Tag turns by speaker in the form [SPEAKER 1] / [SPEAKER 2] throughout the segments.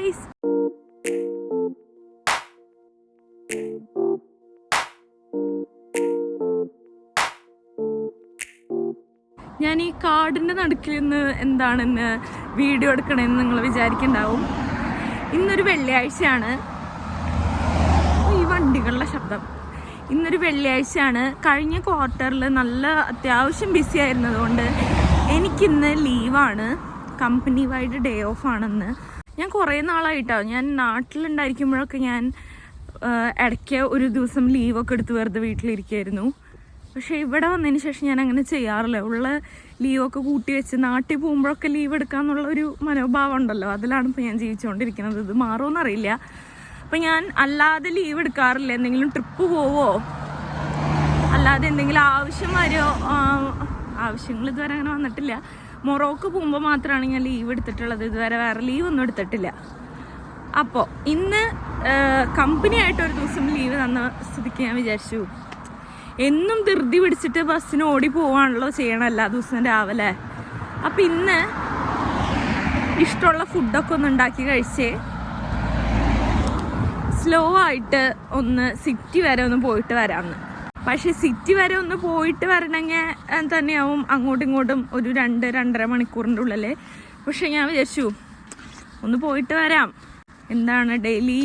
[SPEAKER 1] Guys. ഞാൻ ഈ കാടിൻ്റെ നടുക്കിൽ നിന്ന് എന്താണെന്ന് വീഡിയോ എടുക്കണമെന്ന് നിങ്ങൾ വിചാരിക്കുന്നുണ്ടാവും. ഇന്നൊരു വെള്ളിയാഴ്ചയാണ്. ഈ വണ്ടികളുടെ ശബ്ദം. ഇന്നൊരു വെള്ളിയാഴ്ചയാണ്. കഴിഞ്ഞ ക്വാർട്ടറിൽ നല്ല അത്യാവശ്യം ബിസി ആയിരുന്നതുകൊണ്ട് എനിക്കിന്ന് ലീവാണ്. കമ്പനി വൈഡ് ഡേ ഓഫ് ആണെന്ന്. ഞാൻ കുറേ നാളായിട്ടാണ്, ഞാൻ നാട്ടിലുണ്ടായിരിക്കുമ്പോഴൊക്കെ ഞാൻ ഇടയ്ക്ക് ഒരു ദിവസം ലീവൊക്കെ എടുത്ത് വെറുതെ വീട്ടിലിരിക്കുമായിരുന്നു. പക്ഷേ ഇവിടെ വന്നതിന് ശേഷം ഞാൻ അങ്ങനെ ചെയ്യാറില്ല. ഉള്ള ലീവൊക്കെ കൂട്ടി വെച്ച് നാട്ടിൽ പോകുമ്പോഴൊക്കെ ലീവ് എടുക്കാമെന്നുള്ള ഒരു മനോഭാവം ഉണ്ടല്ലോ, അതിലാണ് ഇപ്പോൾ ഞാൻ ജീവിച്ചുകൊണ്ടിരിക്കുന്നത്. ഇത് മാറുമെന്നറിയില്ല. അപ്പം ഞാൻ അല്ലാതെ ലീവ് എടുക്കാറില്ല. എന്തെങ്കിലും ട്രിപ്പ് പോവോ അല്ലാതെ എന്തെങ്കിലും ആവശ്യം വരുമോ, ആവശ്യങ്ങൾ ഇതുവരെ അങ്ങനെ വന്നിട്ടില്ല. മൊറോക്കോ പോകുമ്പോൾ മാത്രമാണ് ഞാൻ ലീവ് എടുത്തിട്ടുള്ളത്. ഇതുവരെ വേറെ ലീവൊന്നും എടുത്തിട്ടില്ല. അപ്പോൾ ഇന്ന് കമ്പനിയായിട്ടൊരു ദിവസം ലീവ് തന്ന സ്ഥിതിക്ക് ഞാൻ വിചാരിച്ചു, എന്നും ധൃതി പിടിച്ചിട്ട് ബസ്സിന് ഓടി പോവാണല്ലോ ചെയ്യണം എല്ലാ ദിവസവും രാവിലെ. അപ്പം ഇന്ന് ഇഷ്ടമുള്ള ഫുഡൊക്കെ ഒന്ന് ഉണ്ടാക്കി കഴിച്ചേ സ്ലോ ആയിട്ട് ഒന്ന് സിറ്റി വരെ ഒന്ന് പോയിട്ട് വരാമെന്ന്. പക്ഷേ സിറ്റി വരെ ഒന്ന് പോയിട്ട് വരണമെങ്കിൽ തന്നെയാവും അങ്ങോട്ടും ഇങ്ങോട്ടും ഒരു 2-2.5 മണിക്കൂറിൻ്റെ ഉള്ളിൽ. പക്ഷെ ഞാൻ വിചാരിച്ചു ഒന്ന് പോയിട്ട് വരാം. എന്താണ് ഡെയിലി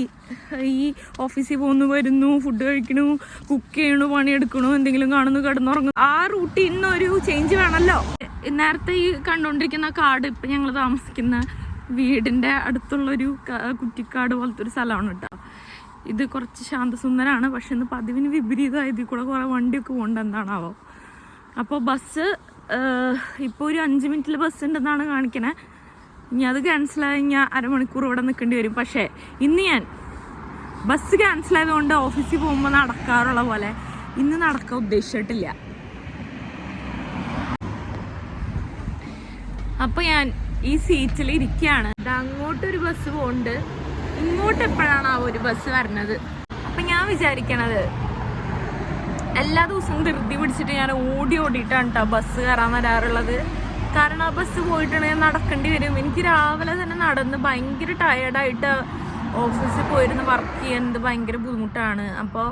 [SPEAKER 1] ഈ ഓഫീസിൽ പോകുന്നു, വരുന്നു, ഫുഡ് കഴിക്കണു, കുക്ക് ചെയ്യണു, പണിയെടുക്കണു, എന്തെങ്കിലും കാണുന്നു, കിടന്നുറങ്ങുന്നു. ആ റൂട്ടീനൊരു ചേഞ്ച് വേണമല്ലോ. നേരത്തെ ഈ കണ്ടുകൊണ്ടിരിക്കുന്ന കാട് ഇപ്പം ഞങ്ങൾ താമസിക്കുന്ന വീടിൻ്റെ അടുത്തുള്ളൊരു കുറ്റിക്കാട് പോലത്തെ ഒരു സ്ഥലമാണ് കേട്ടോ. ഇത് കുറച്ച് ശാന്തസുന്ദരമാണ്. പക്ഷെ ഇന്ന് പതിവിന് വിപരീതമായി ഇതിൽ കൂടെ കുറേ വണ്ടിയൊക്കെ പോകുന്നുണ്ട്. എന്താണാവോ. അപ്പോൾ ബസ് ഇപ്പോൾ ഒരു 5 മിനിറ്റിൽ ബസ് ഉണ്ടെന്നാണ് കാണിക്കണേ. ഇനി അത് ക്യാൻസലായി കഴിഞ്ഞാൽ അരമണിക്കൂർ ഇവിടെ നിൽക്കേണ്ടി വരും. പക്ഷേ ഇന്ന് ഞാൻ ബസ് ക്യാൻസലായതുകൊണ്ട് ഓഫീസിൽ പോകുമ്പോൾ നടക്കാറുള്ള പോലെ ഇന്ന് നടക്കാൻ ഉദ്ദേശിച്ചിട്ടില്ല. അപ്പോൾ ഞാൻ ഈ സീറ്റിൽ ഇരിക്കുകയാണ്. അങ്ങോട്ടൊരു ബസ് പോകുന്നുണ്ട്, ഇങ്ങോട്ട് എപ്പോഴാണ് ആ ഒരു ബസ് വരുന്നത്. അപ്പം ഞാൻ വിചാരിക്കണത് എല്ലാ ദിവസവും ധൃതി പിടിച്ചിട്ട് ഞാൻ ഓടിയിട്ടാണ് കേട്ടോ ബസ് കയറാൻ വരാറുള്ളത്. കാരണം ആ ബസ് പോയിട്ടുണ്ടെങ്കിൽ നടക്കേണ്ടി വരും. എനിക്ക് രാവിലെ തന്നെ നടന്ന് ഭയങ്കര ടയേർഡായിട്ട് ഓഫീസിൽ പോയിരുന്ന് വർക്ക് ചെയ്യുന്നത് ഭയങ്കര ബുദ്ധിമുട്ടാണ്. അപ്പോൾ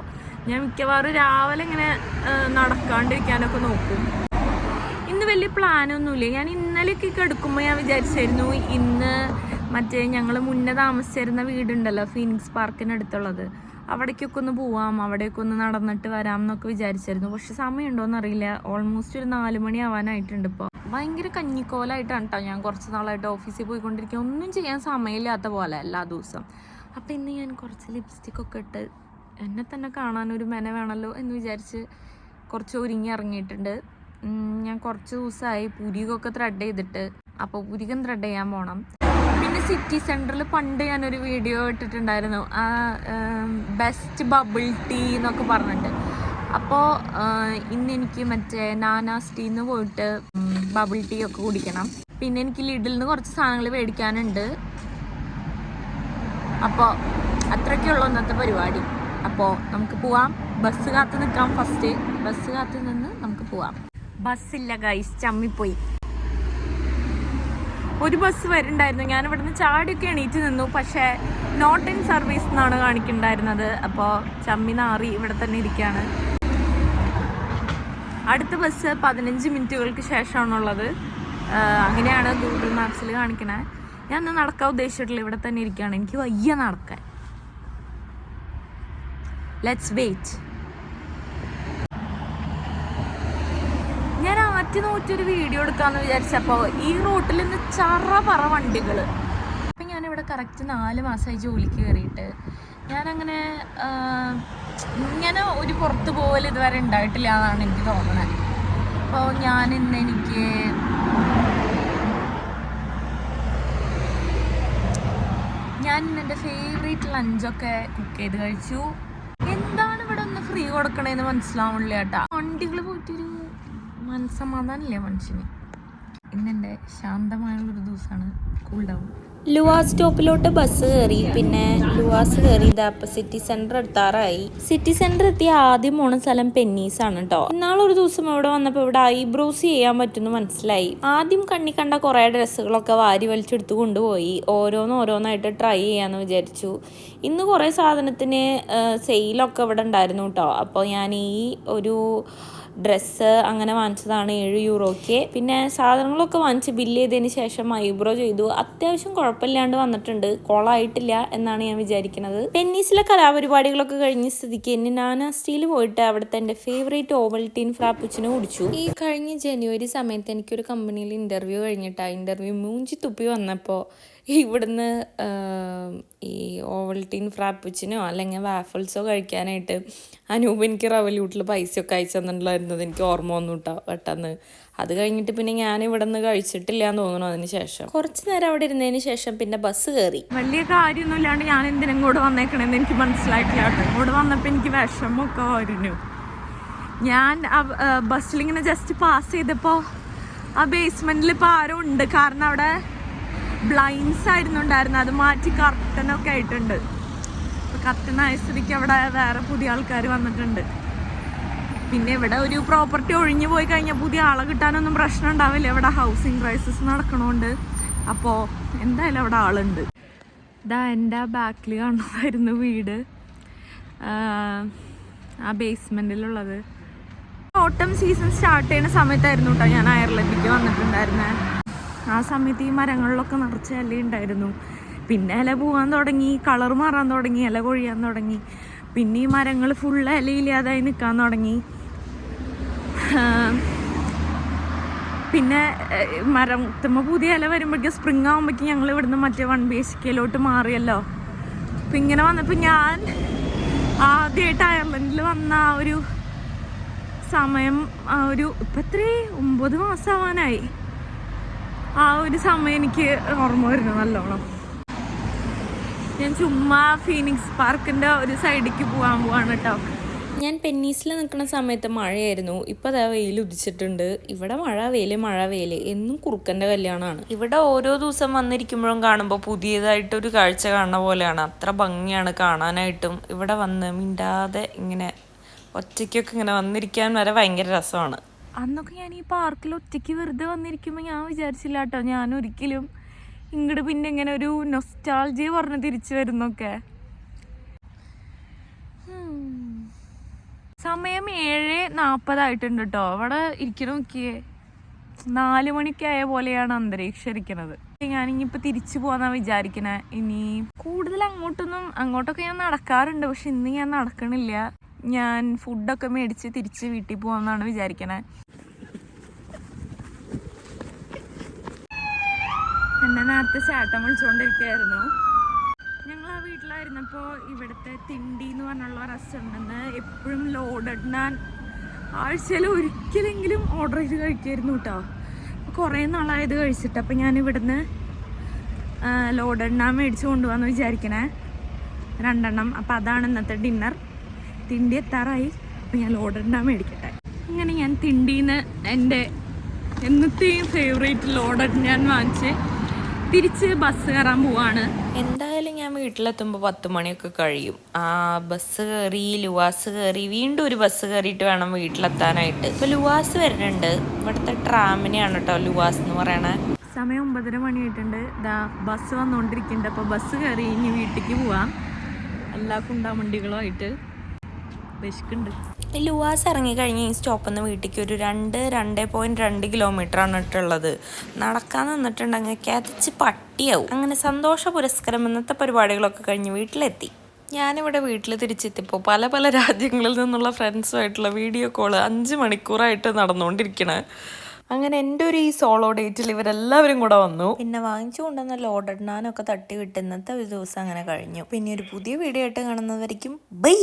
[SPEAKER 1] ഞാൻ മിക്കവാറും രാവിലെ ഇങ്ങനെ നടക്കാണ്ടിരിക്കാനൊക്കെ നോക്കും. ഇന്ന് വലിയ പ്ലാനൊന്നുമില്ല. ഞാൻ ഇന്നലെയൊക്കെ എടുക്കുമ്പോൾ ഞാൻ വിചാരിച്ചായിരുന്നു ഇന്ന് മറ്റേ ഞങ്ങൾ മുന്നേ താമസിച്ചിരുന്ന വീടുണ്ടല്ലോ ഫീനിക്സ് പാർക്കിനടുത്തുള്ളത്, അവിടേക്കൊക്കെ ഒന്ന് പോവാം, അവിടേക്ക് ഒന്ന് നടന്നിട്ട് വരാം എന്നൊക്കെ വിചാരിച്ചായിരുന്നു. പക്ഷെ സമയമുണ്ടോയെന്ന് അറിയില്ല. ഓൾമോസ്റ്റ് ഒരു 4 മണി ആവാനായിട്ടുണ്ട്. ഇപ്പോൾ ഭയങ്കര കഞ്ഞിക്കോലായിട്ടാണ് കേട്ടോ ഞാൻ കുറച്ച് നാളായിട്ട് ഓഫീസിൽ പോയിക്കൊണ്ടിരിക്കുക. ഒന്നും ചെയ്യാൻ സമയമില്ലാത്ത പോലെ എല്ലാ ദിവസവും. അപ്പോൾ ഇന്ന് ഞാൻ കുറച്ച് ലിപ്സ്റ്റിക്കൊക്കെ ഇട്ട് എന്നെ തന്നെ കാണാനൊരു മെന വേണമല്ലോ എന്ന് വിചാരിച്ച് കുറച്ച് ഒരുങ്ങി ഇറങ്ങിയിട്ടുണ്ട്. ഞാൻ കുറച്ച് ദിവസമായി പുരികൊക്കെ ത്രെഡ് ചെയ്തിട്ട്. അപ്പോൾ പുരികം ത്രെഡ് ചെയ്യാൻ പോകണം. പിന്നെ സിറ്റി സെൻറ്ററിൽ പണ്ട് ഞാനൊരു വീഡിയോ ഇട്ടിട്ടുണ്ടായിരുന്നു, ബെസ്റ്റ് ബബിൾ ടീ എന്നൊക്കെ പറഞ്ഞിട്ട്. അപ്പോൾ ഇന്ന് എനിക്ക് മറ്റേ നാനാസ് ടീന്ന് പോയിട്ട് ബബിൾ ടീ ഒക്കെ കുടിക്കണം. പിന്നെ എനിക്ക് ലിഡിൽ നിന്ന് കുറച്ച് സാധനങ്ങൾ മേടിക്കാനുണ്ട്. അപ്പോൾ അത്രയ്ക്കുള്ളൂ ഇന്നത്തെ പരിപാടി. അപ്പോൾ നമുക്ക് പോവാം. ബസ് കാത്ത് നിൽക്കാം. ഫസ്റ്റ് ബസ് കാത്ത് നിന്ന് നമുക്ക് പോവാം. ബസ്സില്ല ഗൈസ്, ചമ്മിപ്പോയി. ഒരു ബസ് വരുന്നുണ്ടായിരുന്നു. ഞാൻ ഇവിടുന്ന് ചാടിയൊക്കെ എണീറ്റ് നിന്നു. പക്ഷേ നോട്ട് ഇൻ സർവീസ് എന്നാണ് കാണിക്കുന്നുണ്ടായിരുന്നത്. അപ്പോൾ ചമ്മി നാറി ഇവിടെ തന്നെ ഇരിക്കുകയാണ്. അടുത്ത ബസ് 15 മിനിറ്റുകൾക്ക് ശേഷമാണുള്ളത്. അങ്ങനെയാണ് ഗൂഗിൾ മാപ്സിൽ കാണിക്കണേ. ഞാൻ ഒന്ന് നടക്കാൻ ഉദ്ദേശിച്ചിട്ടില്ല, ഇവിടെ തന്നെ ഇരിക്കുകയാണ്. എനിക്ക് വയ്യ നടക്കാൻ. Let's wait. ഞാൻ നോറ്റൊരു വീഡിയോ എടുക്കാമെന്ന് വിചാരിച്ചപ്പോൾ ഈ റൂട്ടിൽ നിന്ന് പറ വണ്ടികൾ. അപ്പം ഞാനിവിടെ കറക്റ്റ് 4 മാസമായി ജോലിക്ക് കയറിയിട്ട് ഞാനങ്ങനെ ഇങ്ങനെ ഒരു പുറത്ത് പോകൽ ഇതുവരെ ഉണ്ടായിട്ടില്ല എന്നാണ് എനിക്ക് തോന്നുന്നത്. അപ്പോൾ ഞാനിന്ന് എൻ്റെ ഫേവറേറ്റ് ലഞ്ചൊക്കെ കുക്ക് ചെയ്ത് കഴിച്ചു. എന്താണ് ഇവിടെ ഒന്ന് ഫ്രീ കൊടുക്കണേന്ന് മനസ്സിലാവണില്ല കേട്ടാ. വണ്ടികൾ പോയിട്ടൊരു മനസ്സമാധാനമില്ല മനുഷ്യന്. ഇന്നെൻ്റെ ശാന്തമായുള്ളൊരു ദിവസമാണ്. Cool down. ലുവാസ് സ്റ്റോപ്പിലോട്ട് ബസ് കയറി. പിന്നെ ലുവാസ് കയറി ഇതാപ്പോൾ സിറ്റി സെൻറ്റർ എത്താറായി. സിറ്റി സെൻറ്റർ എത്തിയ ആദ്യം പോണ സ്ഥലം പെന്നീസാണ് കേട്ടോ. ഇന്നാളൊരു ദിവസം ഇവിടെ വന്നപ്പോൾ ഇവിടെ ഐബ്രോസ് ചെയ്യാൻ പറ്റുമെന്ന് മനസ്സിലായി. ആദ്യം കണ്ണി കണ്ട കുറേ ഡ്രസ്സുകളൊക്കെ വാരി വലിച്ചെടുത്ത് കൊണ്ടുപോയി ഓരോന്നായിട്ട് ട്രൈ ചെയ്യാമെന്ന് വിചാരിച്ചു. ഇന്ന് കുറേ സാധനത്തിന് സെയിലൊക്കെ ഇവിടെ ഉണ്ടായിരുന്നു കേട്ടോ. അപ്പോൾ ഞാൻ ഈ ഒരു ഡ്രസ്സ് അങ്ങനെ വാങ്ങിച്ചതാണ് €7. പിന്നെ സാധനങ്ങളൊക്കെ വാങ്ങിച്ച് ബില്ല് ചെയ്തതിന് ശേഷം ഐബ്രോ ചെയ്തു. അത്യാവശ്യം കുഴപ്പമില്ലാണ്ട് വന്നിട്ടുണ്ട്, കോളായിട്ടില്ല എന്നാണ് ഞാൻ വിചാരിക്കുന്നത്. പെന്നീസിലെ കലാപരിപാടികളൊക്കെ കഴിഞ്ഞ സ്ഥിതിക്ക് ഇനി നാനാ സ്റ്റീൽ പോയിട്ട് അവിടുത്തെ എൻ്റെ ഫേവറേറ്റ് ഓവൽറ്റീൻ ഫ്രാപ്പുച്ചിനോ കുടിച്ചു. ഈ കഴിഞ്ഞ ജനുവരി സമയത്ത് എനിക്കൊരു കമ്പനിയിൽ ഇൻ്റർവ്യൂ കഴിഞ്ഞിട്ടാണ്. ഇൻ്റർവ്യൂ മൂഞ്ചി തുപ്പി വന്നപ്പോൾ ഇവിടുന്ന് ഈ ഓവൽറ്റീൻ ഫ്രാപ്പുച്ചിനോ അല്ലെങ്കിൽ വാഫിൾസോ കഴിക്കാനായിട്ട് അനൂപ് എനിക്ക് റവല്യൂട്ടിൽ പൈസയൊക്കെ അയച്ചു തന്നിട്ടുണ്ടായിരുന്നത് എനിക്ക് ഓർമ്മ വന്നു കേട്ടോ പെട്ടെന്ന്. അത് കഴിഞ്ഞിട്ട് പിന്നെ ഞാൻ ഇവിടെ നിന്ന് കഴിച്ചിട്ടില്ല എന്ന് തോന്നുന്നു. അതിന് ശേഷം കുറച്ച് നേരം അവിടെ ഇരുന്നതിന് ശേഷം പിന്നെ ബസ് കയറി. വലിയ കാര്യമൊന്നും ഇല്ലാണ്ട് ഞാൻ എന്തിനും ഇങ്ങോട്ട് വന്നേക്കണെന്ന് എനിക്ക് മനസ്സിലായിട്ടില്ല കേട്ടോ. ഇങ്ങോട്ട് വന്നപ്പോൾ എനിക്ക് വിഷമമൊക്കെ വരുന്നു. ഞാൻ ബസ്സിലിങ്ങനെ ജസ്റ്റ് പാസ് ചെയ്തപ്പോൾ ആ ബേസ്മെൻറ്റിൽ ഇപ്പോൾ ആരോ ഉണ്ട്. കാരണം അവിടെ ബ്ലൈൻഡ്സ് ആയിരുന്നു ഉണ്ടായിരുന്നത്, അത് മാറ്റി കർട്ടനൊക്കെ ആയിട്ടുണ്ട്. അപ്പോൾ കർട്ടനായ സ്ഥിതിക്ക് അവിടെ വേറെ പുതിയ ആൾക്കാർ വന്നിട്ടുണ്ട്. പിന്നെ ഇവിടെ ഒരു പ്രോപ്പർട്ടി ഒഴിഞ്ഞു പോയി കഴിഞ്ഞാൽ പുതിയ ആളെ കിട്ടാനൊന്നും പ്രശ്നം ഉണ്ടാവില്ല. ഇവിടെ ഹൗസിങ് ക്രൈസിസ് നടക്കണോണ്ട്. അപ്പോൾ എന്തായാലും അവിടെ ആളുണ്ട്. ഇതാ എൻ്റെ ബാക്കിൽ കാണുന്നതായിരുന്നു വീട്, ആ ബേസ്മെൻറ്റിലുള്ളത്. ഓട്ടം സീസൺ സ്റ്റാർട്ട് ചെയ്യുന്ന സമയത്തായിരുന്നു കേട്ടോ ഞാൻ അയർലൻഡിലേക്ക് വന്നിട്ടുണ്ടായിരുന്നത്. ആ സമയത്ത് ഈ മരങ്ങളിലൊക്കെ നിറച്ച് ഇല ഉണ്ടായിരുന്നു. പിന്നെ ഇല പോകാൻ തുടങ്ങി, കളർ മാറാൻ തുടങ്ങി, ഇല കൊഴിയാൻ തുടങ്ങി. പിന്നെ ഈ മരങ്ങൾ ഫുള്ള് ഇലയില്ലാതായി നിൽക്കാൻ തുടങ്ങി. പിന്നെ മരത്തുമ്പോൾ പുതിയ ഇല വരുമ്പോഴേക്കും സ്പ്രിങ് ആകുമ്പോഴേക്കും ഞങ്ങൾ ഇവിടുന്ന് മറ്റേ 1 BHK മാറിയല്ലോ. അപ്പം ഇങ്ങനെ വന്നപ്പോൾ ഞാൻ ആദ്യമായിട്ട് അയർലൻഡിൽ വന്ന ആ ഒരു സമയം, ഇപ്പം എത്രയും 9 മാസമാവാനായി. ആ ഒരു സമയം എനിക്ക് ഓർമ്മ വരുന്നു നല്ലോണം. ഞാൻ ചുമ്മാ ഫീനിക്സ് പാർക്കിൻ്റെ ഒരു സൈഡിലേക്ക് പോവാണ് കേട്ടോ. ഞാൻ പെന്നീസിൽ നിൽക്കുന്ന സമയത്ത് മഴയായിരുന്നു. ഇപ്പോൾ അതാ വെയിൽ ഉദിച്ചിട്ടുണ്ട്. ഇവിടെ മഴ വെയിൽ എന്നും കുറുക്കൻ്റെ കല്യാണമാണ്. ഇവിടെ ഓരോ ദിവസം വന്നിരിക്കുമ്പോഴും കാണുമ്പോൾ പുതിയതായിട്ടൊരു കാഴ്ച കാണുന്ന പോലെയാണ്. അത്ര ഭംഗിയാണ് കാണാനായിട്ടും. ഇവിടെ വന്ന് മിണ്ടാതെ ഇങ്ങനെ ഒറ്റയ്ക്കൊക്കെ ഇങ്ങനെ വന്നിരിക്കാൻ വരെ ഭയങ്കര രസമാണ്. അന്നൊക്കെ ഞാൻ ഈ പാർക്കിൽ ഒറ്റയ്ക്ക് വെറുതെ വന്നിരിക്കുമ്പോൾ ഞാൻ വിചാരിച്ചില്ല കേട്ടോ ഞാൻ ഒരിക്കലും ഇങ്ങോട്ട് പിന്നെ ഇങ്ങനെ ഒരു നൊസ്റ്റാൾജിയ പറഞ്ഞ് തിരിച്ചു വരുന്നൊക്കെ. സമയം 7:40 കേട്ടോ. അവിടെ ഇരിക്കണ നോക്കിയേ, 4 മണിക്കായ പോലെയാണ് അന്തരീക്ഷം ഇരിക്കണത്. ഞാനിപ്പോൾ തിരിച്ചു പോകാന്നാണ് വിചാരിക്കണേ. ഇനി കൂടുതൽ അങ്ങോട്ടൊക്കെ ഞാൻ നടക്കാറുണ്ട്, പക്ഷെ ഇന്ന് ഞാൻ നടക്കണില്ല. ഞാൻ ഫുഡൊക്കെ മേടിച്ച് തിരിച്ച് വീട്ടിൽ പോകാമെന്നാണ് വിചാരിക്കണേ. എന്നെ നേരത്തെ ചേട്ടൻ വിളിച്ചുകൊണ്ടിരിക്കുകയായിരുന്നു. ഞങ്ങൾ ആ വീട്ടിലായിരുന്നപ്പോൾ ഇവിടുത്തെ തിണ്ടി എന്ന് പറഞ്ഞുള്ള റെസ്റ്റോറൻറ്റിൽ എപ്പോഴും ലോഡഡ് നാൻ ആഴ്ചയിൽ ഒരിക്കലെങ്കിലും ഓർഡർ ചെയ്ത് കഴിക്കുമായിരുന്നു കേട്ടോ. അപ്പോൾ കുറേ നാളായത് കഴിച്ചിട്ട്. അപ്പോൾ ഞാൻ ഇവിടുന്ന് ലോഡഡ് നാൻ മേടിച്ച് കൊണ്ടുപോകാമെന്ന് വിചാരിക്കണേ, 2 എണ്ണം. അപ്പോൾ അതാണ് ഇന്നത്തെ ഡിന്നർ. തിണ്ടി എത്താറായി. അപ്പോൾ ഞാൻ ലോഡഡ് നാൻ മേടിക്കട്ടെ. അങ്ങനെ ഞാൻ തിണ്ടിന്ന് എൻ്റെ എന്നത്തെയും ഫേവറേറ്റ് ലോഡഡ് ഞാൻ വാങ്ങിച്ച് തിരിച്ച് ബസ് കയറാൻ പോവാണ്. എന്തായാലും ഞാൻ വീട്ടിലെത്തുമ്പോൾ 10 മണിയൊക്കെ കഴിയും. ബസ് കയറി ലുവാസ് കയറി വീണ്ടും ഒരു ബസ് കയറിയിട്ട് വേണം വീട്ടിലെത്താനായിട്ട്. ഇപ്പോൾ ലുവാസ് വരുന്നുണ്ട്. ഇവിടുത്തെ ട്രാമിനെയാണ് കേട്ടോ ലുവാസ് എന്ന് പറയണേ. സമയം 9:30 മണിയായിട്ടുണ്ട്. ബസ് വന്നുകൊണ്ടിരിക്കുന്നുണ്ട്. അപ്പോൾ ബസ് കയറി ഇനി വീട്ടിലേക്ക് പോവാം എല്ലാ കുണ്ടാമണ്ടികളുമായിട്ട്. വിശക്കുണ്ട്. ലുവാസ് ഇറങ്ങിക്കഴിഞ്ഞ് ഈ സ്റ്റോപ്പിൽ നിന്ന് വീട്ടിലേക്ക് ഒരു 2.2 കിലോമീറ്ററാണ് ഇട്ടുള്ളത്. നടക്കാൻ നിന്നിട്ടുണ്ടെങ്കിൽ കത്തിച്ച് പട്ടിയാവും. അങ്ങനെ സന്തോഷ പുരസ്കാരം ഇന്നത്തെ പരിപാടികളൊക്കെ കഴിഞ്ഞ് വീട്ടിലെത്തി. ഞാനിവിടെ വീട്ടിൽ തിരിച്ചെത്തിയപ്പോൾ പല രാജ്യങ്ങളിൽ നിന്നുള്ള ഫ്രണ്ട്സുമായിട്ടുള്ള വീഡിയോ കോള് 5 മണിക്കൂറായിട്ട് നടന്നുകൊണ്ടിരിക്കണേ. അങ്ങനെ എൻ്റെ ഒരു ഈ സോളോ ഡേറ്റിൽ ഇവരെല്ലാവരും കൂടെ വന്നു. പിന്നെ വാങ്ങിച്ചു കൊണ്ടുവന്ന ലോഡഡ് നാനൊക്കെ തട്ടി വിട്ട് ഇന്നത്തെ ഒരു ദിവസം അങ്ങനെ കഴിഞ്ഞു. പിന്നെ ഒരു പുതിയ വീഡിയോ ആയിട്ട് കാണുന്നതായിരിക്കും. ബൈ.